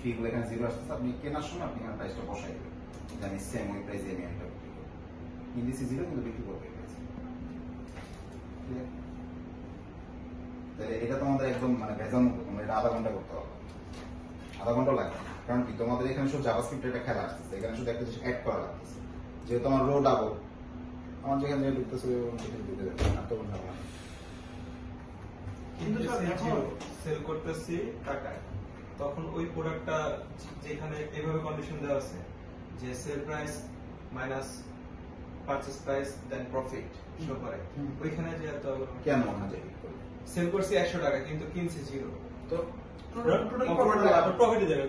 ফি গুলো এখানে জিরো আসছে, আপনি কেনার সময় আপনি এখানে প্রাইসটা বসাই দেবেন, জানি সেম ওই প্রাইসে আমি এন্টার করব, ইন্ডিসি জিরো কিন্তু বিক্রি করবে। তাহলে এটা তোমাদের একদম মানে ভেজাল মুক্ত, তোমরা এটা আধা ঘন্টা করতে হবে, আধা ঘন্টা লাগবে। কারণ কি তোমাদের এখানে শুধু জাভাস্ক্রিপ্ট এটা খেলা আসতেছে, এখানে শুধু একটা জিনিস অ্যাড করা লাগতেছে, যেহেতু আমার রো ডাবল, আমার যেখানে যে ঢুকতেছে ঢুকে যাবে, আর তো কোনো না। কিন্তু স্যার এখন সেল করতেছি টাকায়, তখন ওই প্রোডাক্টটা যেখানে এভাবে কন্ডিশন দেওয়া আছে যে sell price minus purchase price then profit show করে, ওইখানে যে এত কেন মনে যায় সেল করছি 100 টাকা কিন্তু কিনছি জিরো, তো প্রফিটে যাবে।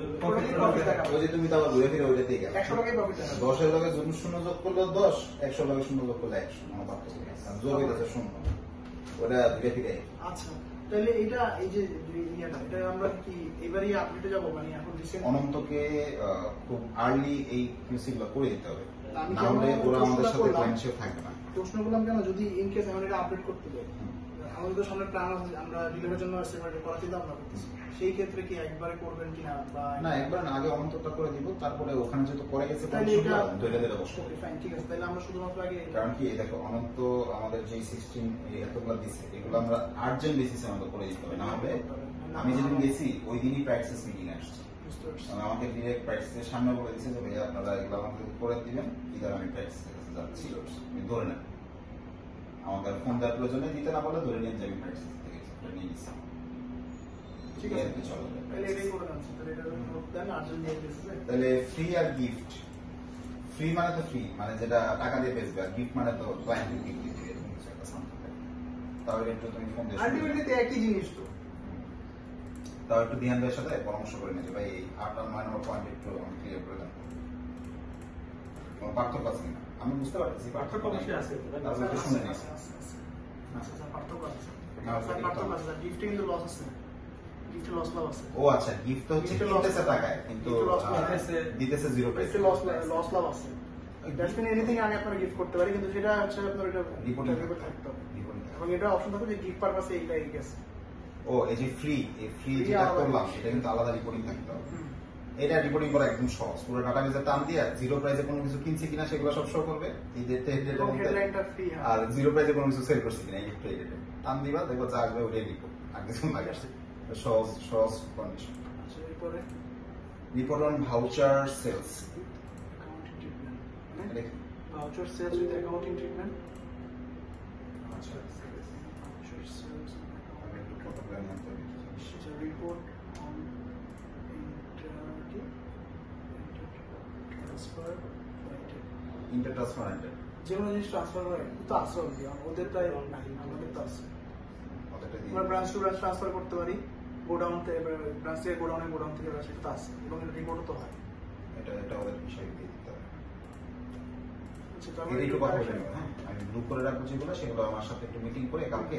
ওই যে তুমি তো আবার ঘুরে ফিরে ওইটাতেই গেল, 100 টাকাই প্রফিট আছে। 10 এর লগে যদি শূন্য যোগ করলো 10, 100 লগে শূন্য যোগ করলে 100, আমার পার্থক্য নেই, যোগ হইতাছে শূন্য, ওটা ঘুরে ফিরে। আচ্ছা তাহলে এটা এই যে ইয়েটা এটা আমরা কি এবারই আপডেটে যাব, মানে এখন রিসেন্ট অনন্তকে খুব আর্লি এই কিউসি গুলো করে দিতে হবে, আমি না হলে ওরা আমাদের সাথে ফ্রেন্ডশিপ থাকবে না। প্রশ্ন করলাম কেন, যদি ইন কেস আমরা এটা আপডেট করতে যাই, আমাদের তো সামনে প্ল্যান আছে আমরা ডিলিভারির জন্য সেপারেট করা চিন্তা ভাবনা করতেছি, সেই ক্ষেত্রে কি একবারে করবেন কিনা বা না একবার না, আগে অনন্তটা করে দিব, তারপরে ওখানে যেহেতু করে গেছে তাহলে এটা ধরে ধরে বসবো। ফাইন, ঠিক আছে, তাহলে আমরা শুধুমাত্র আগে কারণ কি দেখো অনন্ত আমাদের যে 16 এতগুলো দিচ্ছে, এগুলো আমরা আর্জেন্ট বেসিসে আমাদের করে দিতে হবে, না হবে আমি যেদিন গেছি ওই দিনই প্র্যাকটিস মিটিং আসছে, আমাকে ডিরেক্ট প্র্যাকটিসের সামনে বলে দিচ্ছে যে ভাইয়া আপনারা এগুলো আমাকে করে দিবেন, ইদার আমি প্র্যাকটিসের কাছে যাচ্ছি, আমি ধরে নেন আমাদের ফোন দেওয়ার প্রয়োজনে দিতে না বলে ধরে নিন যে আমি প্র্যাকটিস থেকে নিয়ে নিচ্ছি, ঠিক আছে চলো তাহলে এটাই করে দেন, তাহলে এটা দেন আর্জেন্ট নিয়ে দিতেছে। তাহলে ফ্রি আর গিফট, ফ্রি মানে তো ফ্রি মানে যেটা টাকা দিয়ে বেচবে, আর গিফট মানে তো ক্লায়েন্টের গিফট দিতে এরকম কিছু একটা সামথিং, তাহলে একটু তুমি ফোন দিয়ে আলটিমেটলি তো একই জিনিস তো, তাও একটু ধ্যান দেওয়ার সাথে পরামর্শ করে নিতে ভাই এই 8 আর 9 নম্বর পয়েন্ট একটু আমি ক্লিয়ার করে দেন, কোনো পার্থক্য আছে কিনা আমি বুঝতে পারতেছি, পার্থক্য অবশ্যই আছে, তাহলে একটু শুনে নিন। আচ্ছা পার্থক্য আছে, পার্থক্য আছে, গিফটে কিন্তু লস আছে, গিফটে লস লাভ আছে। ও আচ্ছা গিফট হচ্ছে কিনতেছে টাকায় কিন্তু দিতেছে জিরো প্রাইস, গিফটে লস লাভ আছে, দ্যাটস মিন এনিথিং আমি আপনার গিফট করতে পারি, কিন্তু সেটা হচ্ছে আপনার এটা রিপোর্টিং থাকতে হবে, এবং এটা অপশন থাকে যে গিফট পারপাসে এইটাই গেছে। ও এই যে ফ্রি, এই ফ্রি যেটা করলাম এটা কিন্তু আলাদা রিপোর্টিং থাকতে হবে, এটা রিপোর্টিং করা একদম সহজ, পুরো ডাটাবেজে টান দিয়ে জিরো প্রাইসে কোনো কিছু কিনছি কিনা সেগুলো সব শো করবে এই ডেটার মধ্যে, আর জিরো প্রাইসে কোনো কিছু সেল করছি কিনা এই ডেটা টান দিবা, দেখো যা আসবে ওটাই রিপোর্ট, আর কিছু লাগে সহজ সহজ কন্ডিশন। আচ্ছা এরপরে report on voucher sales, voucher sales with accounting treatment. আচ্ছা ভাউচার সেলস আমি একটু ফটোগ্রাফ নিতে হবে, report on transfer, inter transparent যে কোনো জিনিস ট্রান্সফার করে তো আসে অলরেডি, ওদের প্রায় নাই, আমাদের তো আছে, ওটাতে দিয়ে আমরা ব্রাঞ্চ টু ব্রাঞ্চ ট্রান্সফার করতে পারি, গোডাউন থেকে ব্রাঞ্চ থেকে গোডাউনে, গোডাউন থেকে ব্রাঞ্চে তো আছে, এবং রিপোর্টও তো হয়। এটা ওদের বিষয় দিয়ে দিতে হবে, আচ্ছা এটা একটু কথা বলে নেব, হ্যাঁ আমি গ্রুপ করে রাখবো যেগুলো সেগুলো আমার সাথে একটু মিটিং করে কালকে